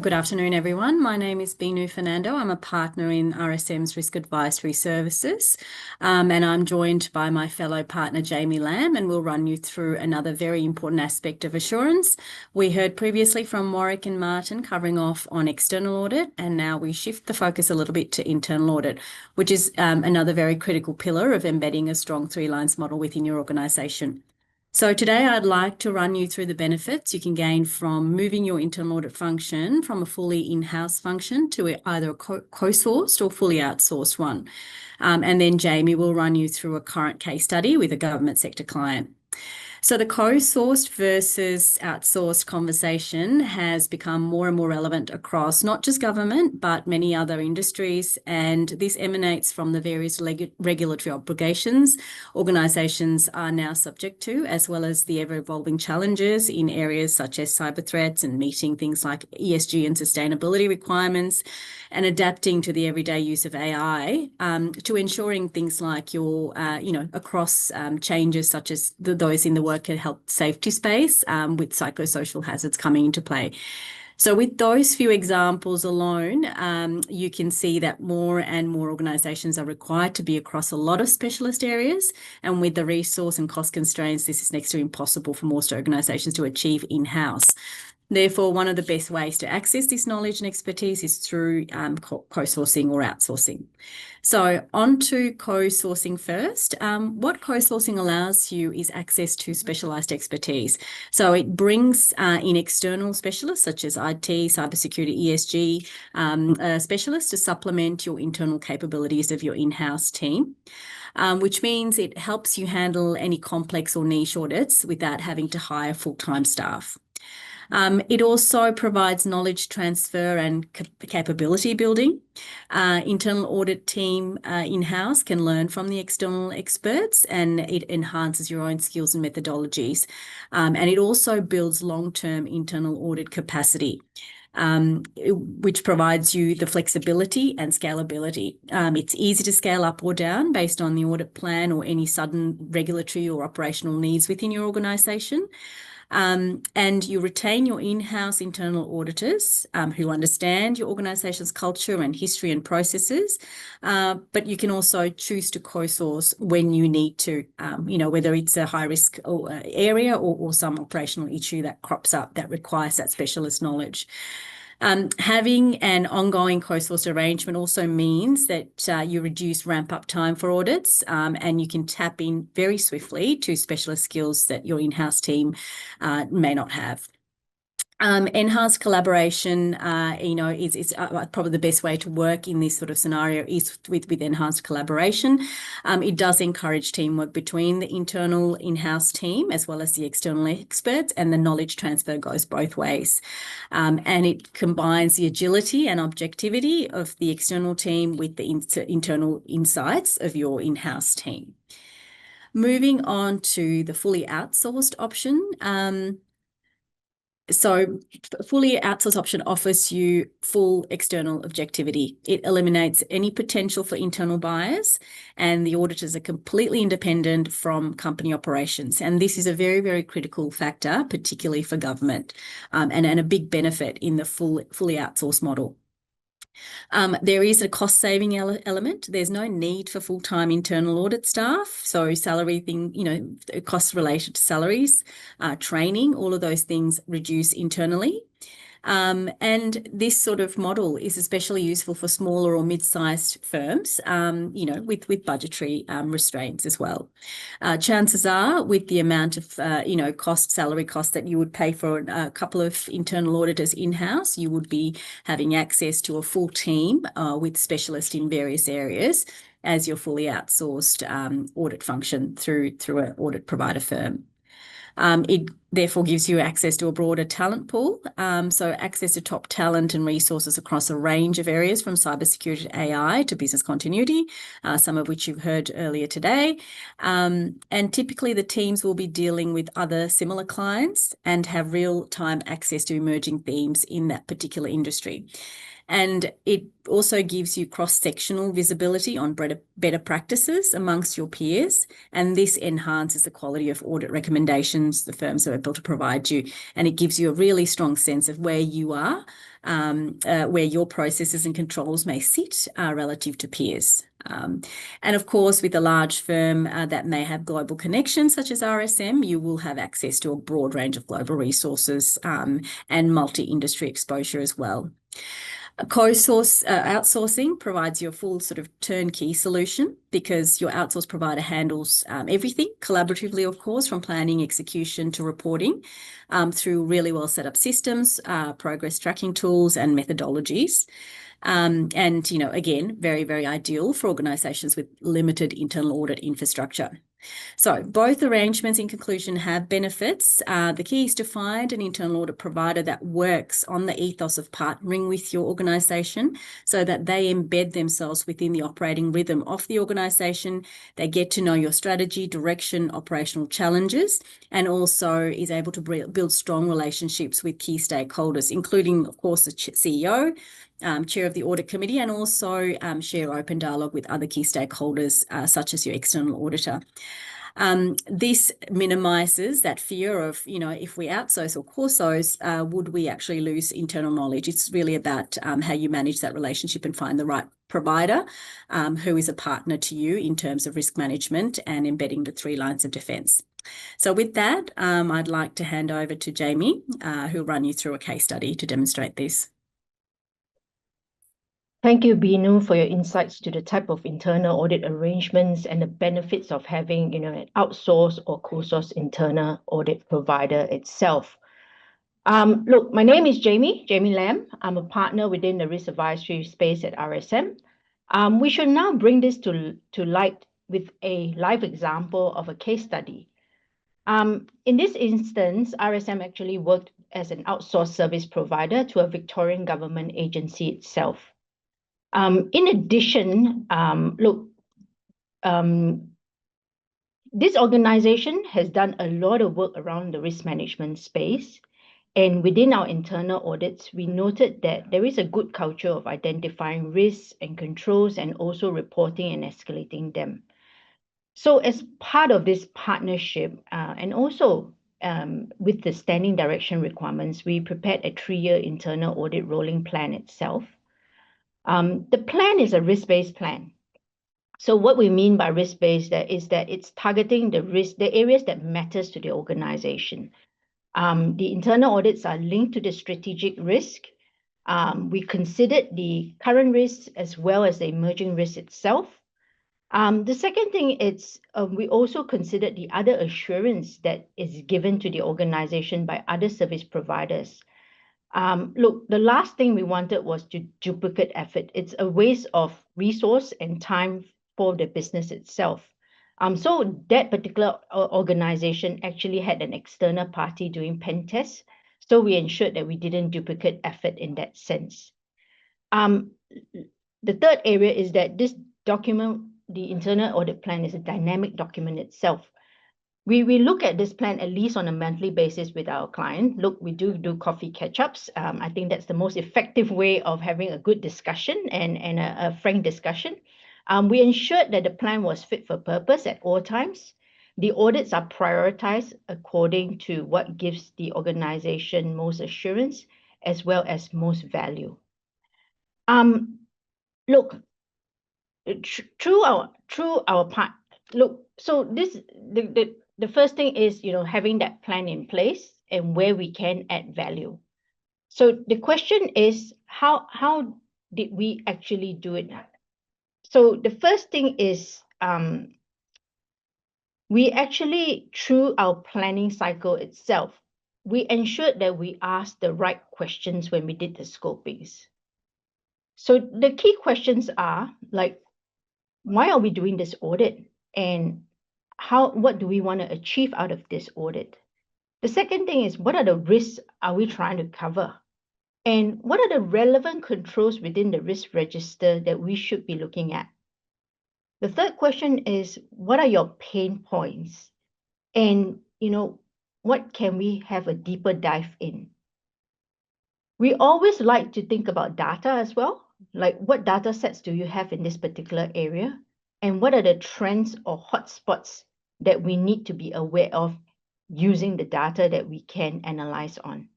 Good afternoon, everyone. My name is Binu Fernando. I'm a partner in RSM's Risk Advisory Services, and I'm joined by my fellow partner, Jaime, and we'll run you through another very important aspect of assurance. We heard previously from Warwick and Martin covering off on external audit, and now we shift the focus a little bit to internal audit, which is another very critical pillar of embedding a strong three lines model within your organisation. So today I'd like to run you through the benefits you can gain from moving your internal audit function from a fully in-house function to either a co-sourced or fully outsourced one. And then Jaime will run you through a current case study with a government sector client. So the co-sourced versus outsourced conversation has become more and more relevant across not just government, but many other industries. And this emanates from the various regulatory obligations organisations are now subject to, as well as the ever-evolving challenges in areas such as cyber threats and meeting things like ESG and sustainability requirements, and adapting to the everyday use of AI to ensuring things like your, across changes such as those in the work and health safety space with psychosocial hazards coming into play. So with those few examples alone, you can see that more and more organisations are required to be across a lot of specialist areas. And with the resource and cost constraints, this is next to impossible for most organisations to achieve in-house. Therefore, one of the best ways to access this knowledge and expertise is through co-sourcing or outsourcing. So on to co-sourcing first. What co-sourcing allows you is access to specialised expertise. So it brings in external specialists such as IT, cybersecurity, ESG specialists to supplement your internal capabilities of your in-house team. Which means it helps you handle any complex or niche audits without having to hire full-time staff. It also provides knowledge transfer and capability building. Internal audit team in-house can learn from the external experts, and it enhances your own skills and methodologies. And it also builds long-term internal audit capacity. Which provides you the flexibility and scalability. It's easy to scale up or down based on the audit plan or any sudden regulatory or operational needs within your organisation. And you retain your in-house internal auditors who understand your organisation's culture and history and processes, but you can also choose to co-source when you need to, whether it's a high-risk area or some operational issue that crops up that requires that specialist knowledge. Having an ongoing co-source arrangement also means that you reduce ramp-up time for audits and you can tap in very swiftly to specialist skills that your in-house team may not have. Enhanced collaboration, is probably the best way to work in this sort of scenario is with enhanced collaboration. It does encourage teamwork between the internal in-house team as well as the external experts, and the knowledge transfer goes both ways. And it combines the agility and objectivity of the external team with the internal insights of your in-house team. Moving on to the fully outsourced option. So fully outsourced option offers you full external objectivity. It eliminates any potential for internal bias, and the auditors are completely independent from company operations. And this is a very, very critical factor, particularly for government, and a big benefit in the fully outsourced model. There is a cost-saving element. There's no need for full-time internal audit staff. So salary costs related to salaries, training, all of those things reduce internally. And this sort of model is especially useful for smaller or mid-sized firms, with budgetary restraints as well. Chances are, with the amount of, salary cost that you would pay for a couple of internal auditors in-house, you would be having access to a full team with specialists in various areas as your fully outsourced audit function through an audit provider firm. It therefore gives you access to a broader talent pool, so access to top talent and resources across a range of areas from cybersecurity to AI to business continuity, some of which you've heard earlier today. And typically the teams will be dealing with other similar clients and have real-time access to emerging themes in that particular industry. And it also gives you cross-sectional visibility on better practices amongst your peers. And this enhances the quality of audit recommendations the firms are able to provide you. And it gives you a really strong sense of where you are, where your processes and controls may sit relative to peers. And of course, with a large firm that may have global connections, such as RSM, you will have access to a broad range of global resources and multi-industry exposure as well. Outsourcing provides you a full sort of turnkey solution because your outsourced provider handles everything collaboratively, of course, from planning, execution to reporting through really well set up systems, progress tracking tools and methodologies. And, again, very, very ideal for organisations with limited internal audit infrastructure. So both arrangements, in conclusion, have benefits. The key is to find an internal audit provider that works on the ethos of partnering with your organisation so that they embed themselves within the operating rhythm of the organisation. They get to know your strategy, direction, operational challenges, and also is able to build strong relationships with key stakeholders, including, of course, the CEO, chair of the audit committee, and also share open dialogue with other key stakeholders, such as your external auditor. This minimises that fear of, if we outsource or core-source, would we actually lose internal knowledge? It's really about how you manage that relationship and find the right provider who is a partner to you in terms of risk management and embedding the 3 lines of defence. So with that, I'd like to hand over to Jaime, who'll run you through a case study to demonstrate this. Thank you, Binu, for your insights to the type of internal audit arrangements and the benefits of having, an outsourced or co-sourced internal audit provider itself. Look, my name is Jaime Lam. I'm a partner within the risk advisory space at RSM. We should now bring this to light with a live example of a case study. In this instance, RSM actually worked as an outsourced service provider to a Victorian Government agency itself. In addition, this organization has done a lot of work around the risk management space. And within our internal audits, we noted that there is a good culture of identifying risks and controls and also reporting and escalating them. So as part of this partnership and also with the standing direction requirements, we prepared a 3-year internal audit rolling plan itself. The plan is a risk-based plan. So what we mean by risk-based is that it's targeting the areas that matters to the organization. The internal audits are linked to the strategic risk. We considered the current risks as well as the emerging risk itself. The second thing is we also considered the other assurance that is given to the organization by other service providers. Look, the last thing we wanted was to duplicate effort. It's a waste of resource and time for the business itself. So that particular organization actually had an external party doing pen tests. So we ensured that we didn't duplicate effort in that sense. The third area is that this document, the internal audit plan, is a dynamic document itself. We look at this plan at least on a monthly basis with our client. Look, we do coffee catch-ups. I think that's the most effective way of having a good discussion and a frank discussion. We ensured that the plan was fit for purpose at all times. The audits are prioritized according to what gives the organization most assurance as well as most value. Look, through our part. Look, so the first thing is, having that plan in place and where we can add value. So the question is, how did we actually do it? So the first thing is, we actually, through our planning cycle itself, we ensured that we asked the right questions when we did the scopings. So the key questions are like, why are we doing this audit? And what do we want to achieve out of this audit? The second thing is, what are the risks are we trying to cover? And what are the relevant controls within the risk register that we should be looking at? The third question is, what are your pain points? And, what can we have a deeper dive in? We always like to think about data as well, like what data sets do you have in this particular area? And what are the trends or hotspots that we need to be aware of using the data that we can analyze on?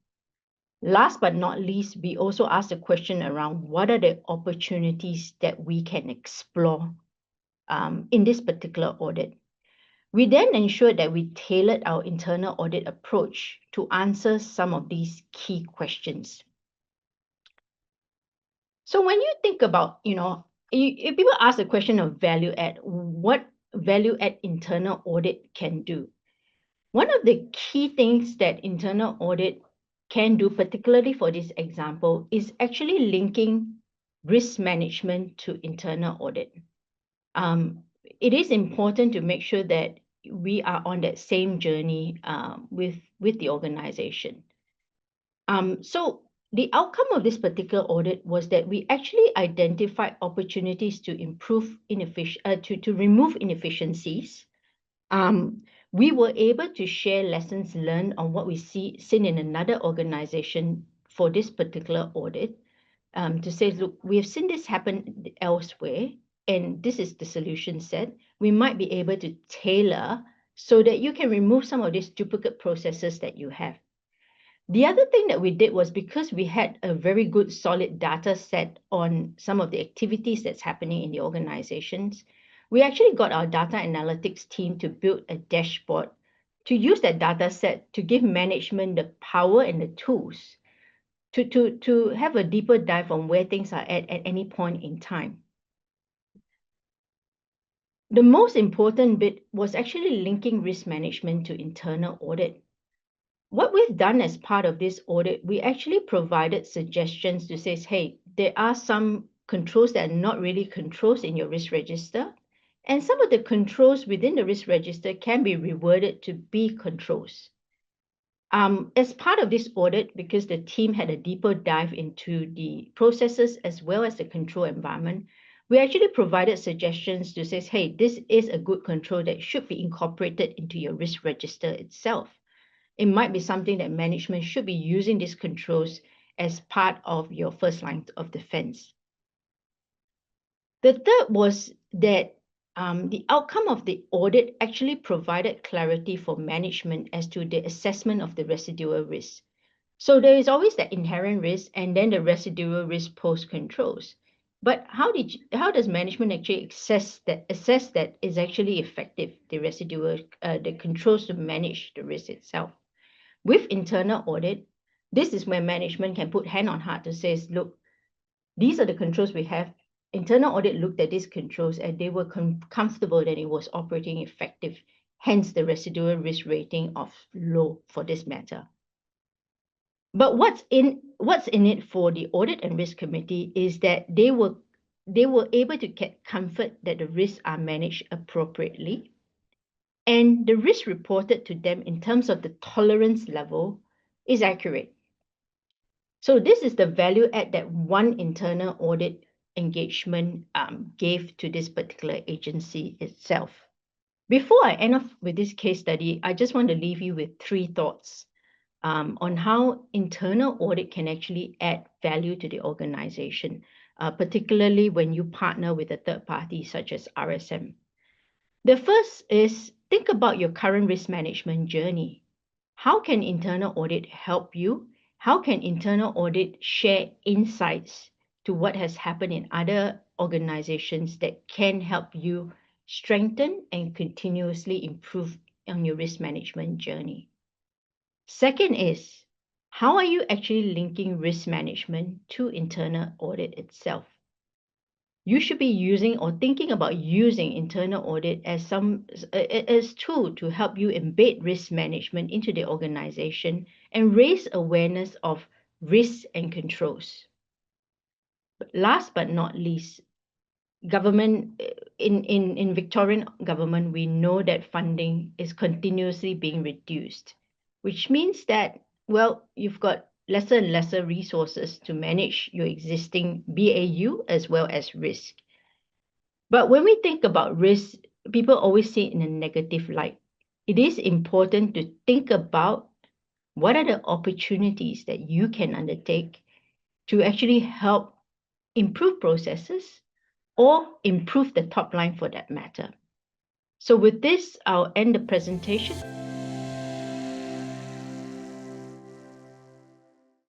Last but not least, we also ask the question around what are the opportunities that we can explore in this particular audit. We then ensured that we tailored our internal audit approach to answer some of these key questions. So when you think about, if people ask the question of value add, what value add internal audit can do? One of the key things that internal audit can do, particularly for this example, is actually linking risk management to internal audit. It is important to make sure that we are on that same journey with the organization. So the outcome of this particular audit was that we actually identified opportunities to improve to remove inefficiencies. We were able to share lessons learned on what we seen in another organization for this particular audit, to say, look, we have seen this happen elsewhere, and this is the solution set. We might be able to tailor so that you can remove some of these duplicate processes that you have. The other thing that we did was, because we had a very good solid data set on some of the activities that's happening in the organizations, we actually got our data analytics team to build a dashboard to use that data set to give management the power and the tools to have a deeper dive on where things are at any point in time. The most important bit was actually linking risk management to internal audit. What we've done as part of this audit, we actually provided suggestions to say, hey, there are some controls that are not really controls in your risk register. And some of the controls within the risk register can be reworded to be controls. As part of this audit, because the team had a deeper dive into the processes as well as the control environment, we actually provided suggestions to say, hey, this is a good control that should be incorporated into your risk register itself. It might be something that management should be using these controls as part of your first line of defense. The third was that the outcome of the audit actually provided clarity for management as to the assessment of the residual risk. So there is always that inherent risk and then the residual risk post controls. But how does management actually assess that is actually effective, the residual, the controls to manage the risk itself? With internal audit, this is where management can put hand on heart to say, look, these are the controls we have. Internal audit looked at these controls and they were comfortable that it was operating effective, hence the residual risk rating of low for this matter. But what's in it for the audit and risk committee is that they were able to get comfort that the risks are managed appropriately. And the risk reported to them in terms of the tolerance level is accurate. So this is the value add that one internal audit engagement gave to this particular agency itself. Before I end off with this case study, I just want to leave you with 3 thoughts on how internal audit can actually add value to the organization, particularly when you partner with a third party such as RSM. The first is, think about your current risk management journey. How can internal audit help you? How can internal audit share insights to what has happened in other organizations that can help you strengthen and continuously improve on your risk management journey? Second is, how are you actually linking risk management to internal audit itself? You should be using or thinking about using internal audit as tool to help you embed risk management into the organization and raise awareness of risks and controls. But last but not least, government in Victorian government, we know that funding is continuously being reduced, which means that, well, you've got lesser and lesser resources to manage your existing BAU as well as risk. But when we think about risk, people always see it in a negative light. It is important to think about what are the opportunities that you can undertake to actually help improve processes or improve the top line for that matter. So with this, I'll end the presentation.